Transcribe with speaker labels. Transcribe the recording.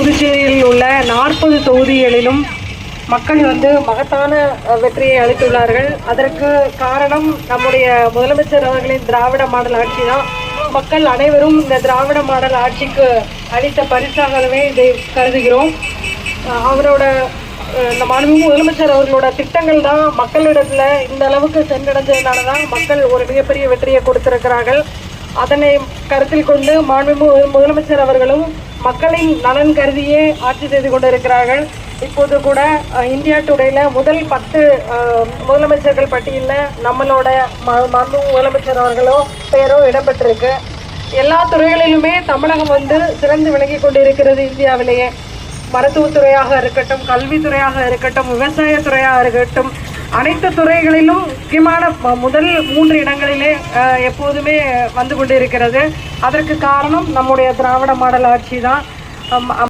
Speaker 1: புதுச்சேரியில் உள்ள 40 தொகுதிகளிலும் மக்கள் மகத்தான வெற்றியை அளித்துள்ளார்கள். அதற்கு காரணம் நம்முடைய முதலமைச்சர் அவர்களின் திராவிட மாடல் ஆட்சி தான். மக்கள் அனைவரும் இந்த திராவிட மாடல் ஆட்சிக்கு அளித்த பரிசாகவே இதை கருதுகிறோம். அவரோட இந்த மாண்புமிகு முதலமைச்சர் அவர்களோட திட்டங்கள் தான் மக்களிடத்துல இந்த அளவுக்கு சென்றடைஞ்சதுனால தான் மக்கள் ஒரு மிகப்பெரிய வெற்றியை கொடுத்திருக்கிறார்கள். அதனை கருத்தில் கொண்டு மாண்புமிகு முதலமைச்சர் அவர்களும் மக்களின் நலன் கருதியே ஆட்சி செய்து கொண்டிருக்கிறார்கள். இப்போது கூட இந்தியா டுடேல முதல் 10 முதலமைச்சர்கள் பட்டியலில் நம்மளோட மாண்புமிகு முதலமைச்சர் அவர்களோ பேரோ இடம்பெற்றிருக்கு. எல்லா துறைகளிலுமே தமிழகம் சிறந்து விளங்கி கொண்டிருக்கிறது. இந்தியாவிலேயே மருத்துவத்துறையாக இருக்கட்டும், கல்வித்துறையாக இருக்கட்டும், விவசாயத்துறையாக இருக்கட்டும், அனைத்து துறைகளிலும் முக்கியமான முதல் 3 இடங்களிலே எப்போதுமே வந்து கொண்டிருக்கிறது. அதற்கு காரணம் நம்முடைய திராவிட மாடல் ஆட்சி தான்.